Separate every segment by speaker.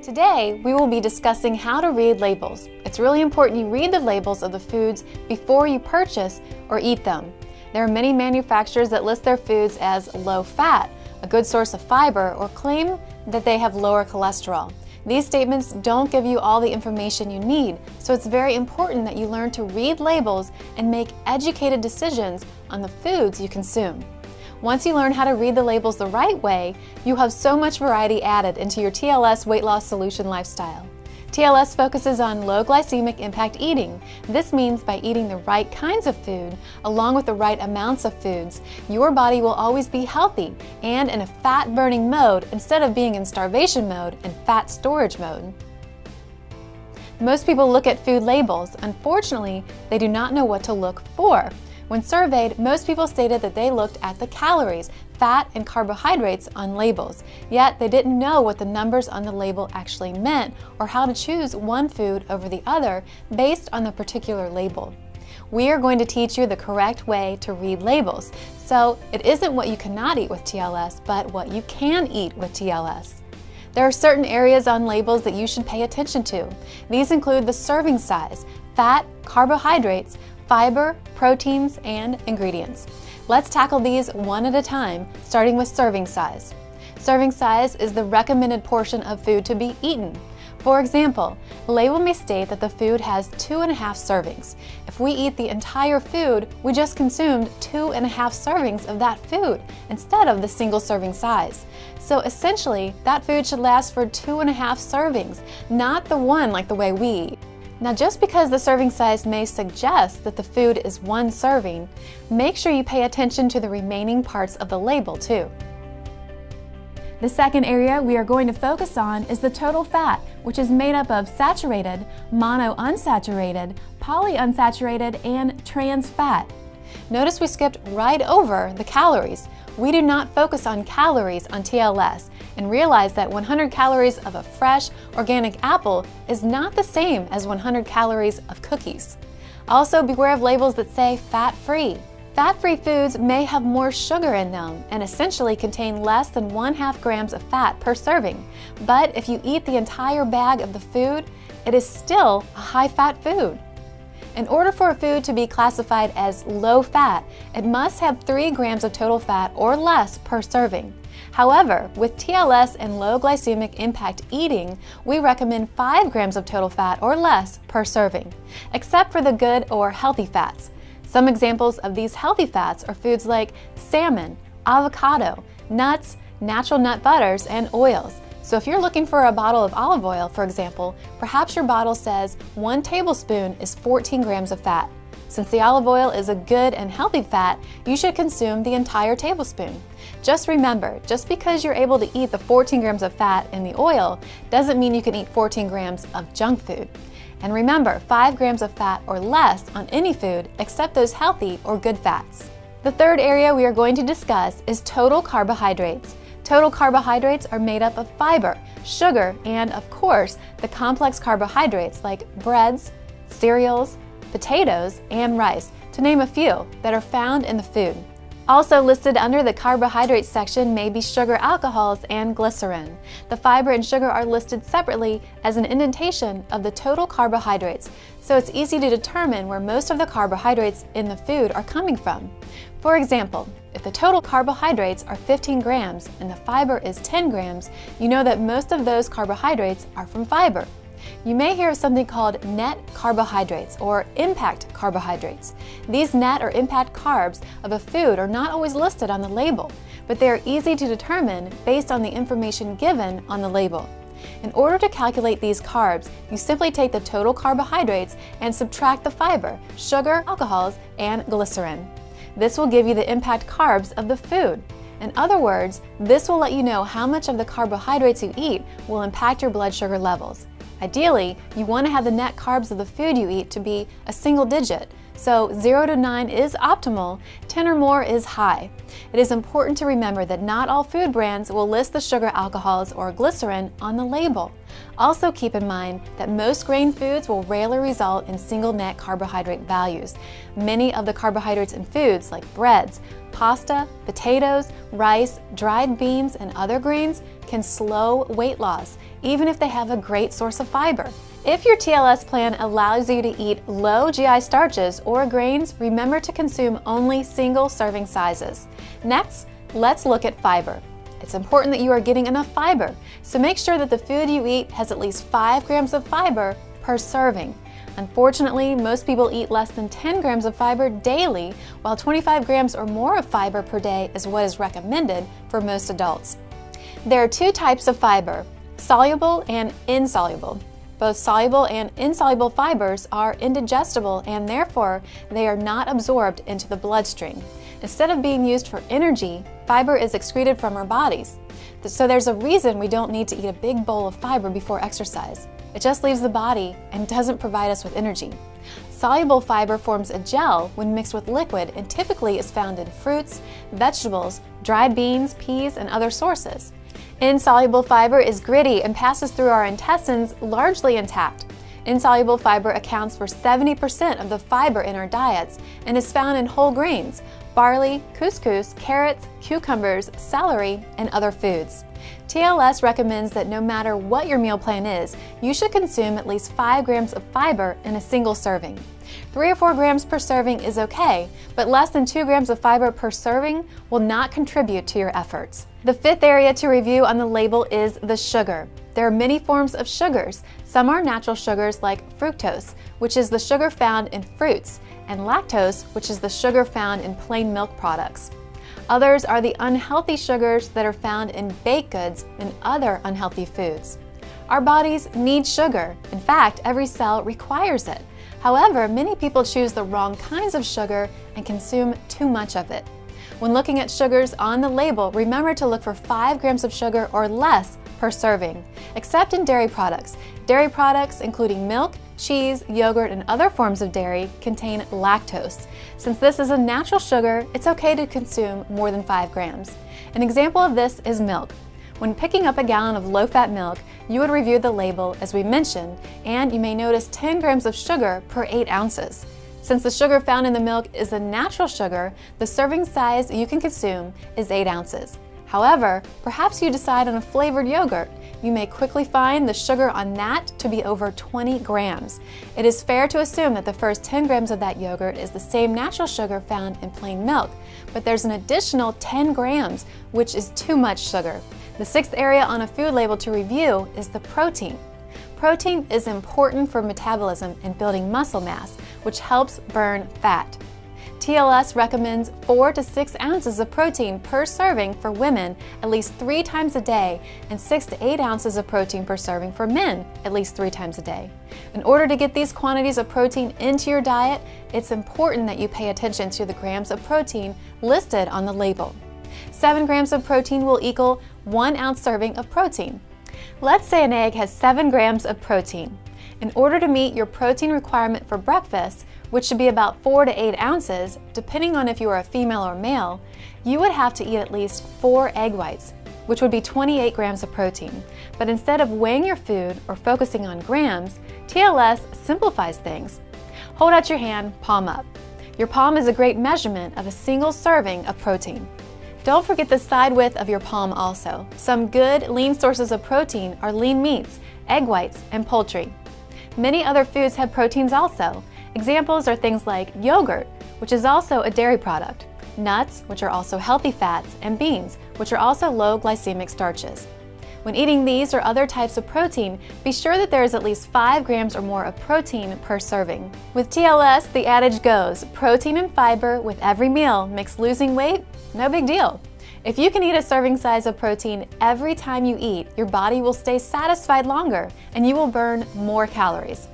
Speaker 1: Today, we will be discussing how to read labels. It's really important you read the labels of the foods before you purchase or eat them. There are many manufacturers that list their foods as low fat, a good source of fiber, or claim that they have lower cholesterol. These statements don't give you all the information you need, so it's very important that you learn to read labels and make educated decisions on the foods you consume. Once you learn how to read the labels the right way, you have so much variety added into your TLS weight loss solution lifestyle. TLS focuses on low glycemic impact eating. This means by eating the right kinds of food, along with the right amounts of foods, your body will always be healthy and in a fat-burning mode instead of being in starvation mode and fat storage mode. Most people look at food labels. Unfortunately, they do not know what to look for. When surveyed, most people stated that they looked at the calories, fat, and carbohydrates on labels, yet they didn't know what the numbers on the label actually meant or how to choose one food over the other based on the particular label. We are going to teach you the correct way to read labels, so it isn't what you cannot eat with TLS, but what you can eat with TLS. There are certain areas on labels that you should pay attention to. These include the serving size, fat, carbohydrates, fiber, proteins, and ingredients. Let's tackle these one at a time, starting with serving size. Serving size is the recommended portion of food to be eaten. For example, the label may state that the food has 2.5 servings. If we eat the entire food, we just consumed 2.5 servings of that food instead of the single serving size. So essentially, that food should last for 2.5 servings, not the one like the way we eat. Now, just because the serving size may suggest that the food is one serving, make sure you pay attention to the remaining parts of the label too. The second area we are going to focus on is the total fat, which is made up of saturated, monounsaturated, polyunsaturated, and trans fat. Notice we skipped right over the calories. We do not focus on calories on TLS and realize that 100 calories of a fresh, organic apple is not the same as 100 calories of cookies. Also, beware of labels that say fat-free. Fat-free foods may have more sugar in them and essentially contain less than 1/2 grams of fat per serving. But if you eat the entire bag of the food, it is still a high-fat food. In order for a food to be classified as low fat, it must have 3 grams of total fat or less per serving. However, with TLS and low glycemic impact eating, we recommend 5 grams of total fat or less per serving, except for the good or healthy fats. Some examples of these healthy fats are foods like salmon, avocado, nuts, natural nut butters, and oils. So if you're looking for a bottle of olive oil, for example, perhaps your bottle says 1 tablespoon is 14 grams of fat. Since the olive oil is a good and healthy fat, you should consume the entire tablespoon. Just remember, just because you're able to eat the 14 grams of fat in the oil doesn't mean you can eat 14 grams of junk food. And remember, 5 grams of fat or less on any food except those healthy or good fats. The third area we are going to discuss is total carbohydrates. Total carbohydrates are made up of fiber, sugar, and of course, the complex carbohydrates like breads, cereals, potatoes, and rice, to name a few, that are found in the food. Also listed under the carbohydrates section may be sugar alcohols and glycerin. The fiber and sugar are listed separately as an indentation of the total carbohydrates, so it's easy to determine where most of the carbohydrates in the food are coming from. For example, if the total carbohydrates are 15 grams and the fiber is 10 grams, you know that most of those carbohydrates are from fiber. You may hear of something called net carbohydrates or impact carbohydrates. These net or impact carbs of a food are not always listed on the label, but they are easy to determine based on the information given on the label. In order to calculate these carbs, you simply take the total carbohydrates and subtract the fiber, sugar, alcohols, and glycerin. This will give you the impact carbs of the food. In other words, this will let you know how much of the carbohydrates you eat will impact your blood sugar levels. Ideally, you want to have the net carbs of the food you eat to be a single digit, So 0 to 9 is optimal, 10 or more is high. It is important to remember that not all food brands will list the sugar alcohols or glycerin on the label. Also keep in mind that most grain foods will rarely result in single net carbohydrate values. Many of the carbohydrates in foods like breads, pasta, potatoes, rice, dried beans, and other grains can slow weight loss, even if they have a great source of fiber. If your TLS plan allows you to eat low GI starches or grains, remember to consume only single serving sizes. Next, let's look at fiber. It's important that you are getting enough fiber, so make sure that the food you eat has at least 5 grams of fiber per serving. Unfortunately, most people eat less than 10 grams of fiber daily, while 25 grams or more of fiber per day is what is recommended for most adults. There are 2 types of fiber, soluble and insoluble. Both soluble and insoluble fibers are indigestible and therefore they are not absorbed into the bloodstream. Instead of being used for energy, fiber is excreted from our bodies. So there's a reason we don't need to eat a big bowl of fiber before exercise. It just leaves the body and doesn't provide us with energy. Soluble fiber forms a gel when mixed with liquid and typically is found in fruits, vegetables, dried beans, peas, and other sources. Insoluble fiber is gritty and passes through our intestines largely intact. Insoluble fiber accounts for 70% of the fiber in our diets and is found in whole grains, barley, couscous, carrots, cucumbers, celery, and other foods. TLS recommends that no matter what your meal plan is, you should consume at least 5 grams of fiber in a single serving. 3 or 4 grams per serving is okay, but less than 2 grams of fiber per serving will not contribute to your efforts. The 5th area to review on the label is the sugar. There are many forms of sugars. Some are natural sugars like fructose, which is the sugar found in fruits, and lactose, which is the sugar found in plain milk products. Others are the unhealthy sugars that are found in baked goods and other unhealthy foods. Our bodies need sugar. In fact, every cell requires it. However, many people choose the wrong kinds of sugar and consume too much of it. When looking at sugars on the label, remember to look for 5 grams of sugar or less per serving, except in dairy products. Dairy products, including milk, cheese, yogurt, and other forms of dairy, contain lactose. Since this is a natural sugar, it's okay to consume more than 5 grams. An example of this is milk. When picking up a gallon of low-fat milk, you would review the label as we mentioned, and you may notice 10 grams of sugar per 8 ounces. Since the sugar found in the milk is a natural sugar, the serving size you can consume is 8 ounces. However, perhaps you decide on a flavored yogurt. You may quickly find the sugar on that to be over 20 grams. It is fair to assume that the first 10 grams of that yogurt is the same natural sugar found in plain milk, but there's an additional 10 grams, which is too much sugar. The 6th area on a food label to review is the protein. Protein is important for metabolism and building muscle mass, which helps burn fat. TLS recommends 4 to 6 ounces of protein per serving for women at least 3 times a day and 6 to 8 ounces of protein per serving for men at least 3 times a day. In order to get these quantities of protein into your diet, it's important that you pay attention to the grams of protein listed on the label. 7 grams of protein will equal 1 ounce serving of protein. Let's say an egg has 7 grams of protein. In order to meet your protein requirement for breakfast, which should be about 4 to 8 ounces, depending on if you are a female or male, you would have to eat at least 4 egg whites, which would be 28 grams of protein. But instead of weighing your food or focusing on grams, TLS simplifies things. Hold out your hand, palm up. Your palm is a great measurement of a single serving of protein. Don't forget the side width of your palm also. Some good lean sources of protein are lean meats, egg whites, and poultry. Many other foods have proteins also. Examples are things like yogurt, which is also a dairy product, nuts, which are also healthy fats, and beans, which are also low glycemic starches. When eating these or other types of protein, be sure that there is at least 5 grams or more of protein per serving. With TLS, the adage goes, protein and fiber with every meal makes losing weight no big deal. If you can eat a serving size of protein every time you eat, your body will stay satisfied longer and you will burn more calories.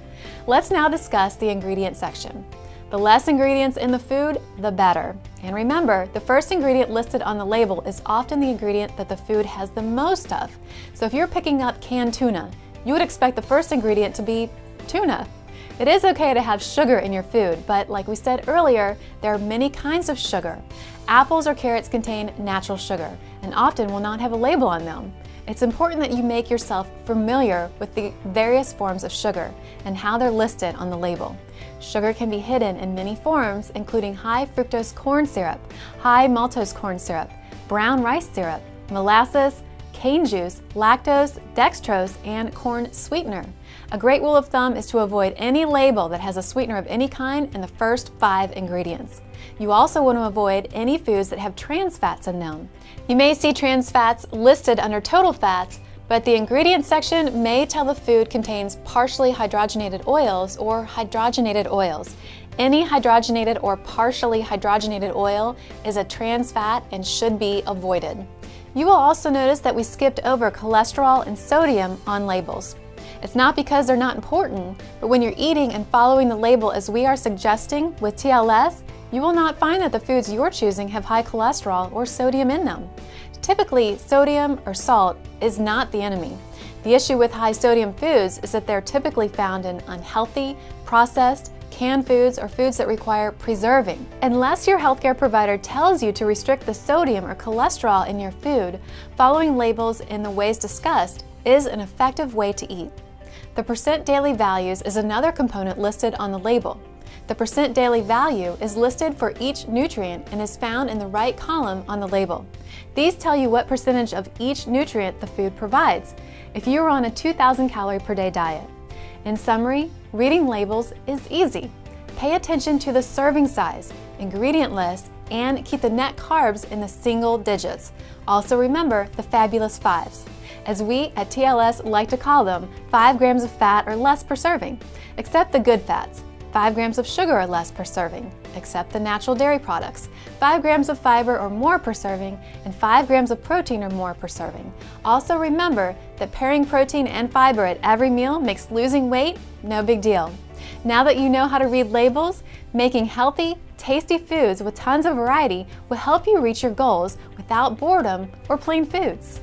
Speaker 1: Let's now discuss the ingredient section. The less ingredients in the food, the better. And remember, the first ingredient listed on the label is often the ingredient that the food has the most of. So if you're picking up canned tuna, you would expect the first ingredient to be tuna. It is okay to have sugar in your food, but like we said earlier, there are many kinds of sugar. Apples or carrots contain natural sugar and often will not have a label on them. It's important that you make yourself familiar with the various forms of sugar and how they're listed on the label. Sugar can be hidden in many forms, including high fructose corn syrup, high maltose corn syrup, brown rice syrup, molasses, cane juice, lactose, dextrose, and corn sweetener. A great rule of thumb is to avoid any label that has a sweetener of any kind in the first 5 ingredients. You also want to avoid any foods that have trans fats in them. You may see trans fats listed under total fats, but the ingredients section may tell the food contains partially hydrogenated oils or hydrogenated oils. Any hydrogenated or partially hydrogenated oil is a trans fat and should be avoided. You will also notice that we skipped over cholesterol and sodium on labels. It's not because they're not important, but when you're eating and following the label as we are suggesting with TLS, you will not find that the foods you're choosing have high cholesterol or sodium in them. Typically, sodium or salt is not the enemy. The issue with high sodium foods is that they're typically found in unhealthy, processed, canned foods or foods that require preserving. Unless your healthcare provider tells you to restrict the sodium or cholesterol in your food, following labels in the ways discussed is an effective way to eat. The percent daily values is another component listed on the label. The percent daily value is listed for each nutrient and is found in the right column on the label. These tell you what percentage of each nutrient the food provides if you are on a 2,000 calorie per day diet. In summary, reading labels is easy. Pay attention to the serving size, ingredient list, and keep the net carbs in the single digits. Also remember the fabulous fives, as we at TLS like to call them, 5 grams of fat or less per serving, except the good fats. 5 grams of sugar or less per serving, except the natural dairy products, 5 grams of fiber or more per serving, and 5 grams of protein or more per serving. Also remember that pairing protein and fiber at every meal makes losing weight no big deal. Now that you know how to read labels, making healthy, tasty foods with tons of variety will help you reach your goals without boredom or plain foods.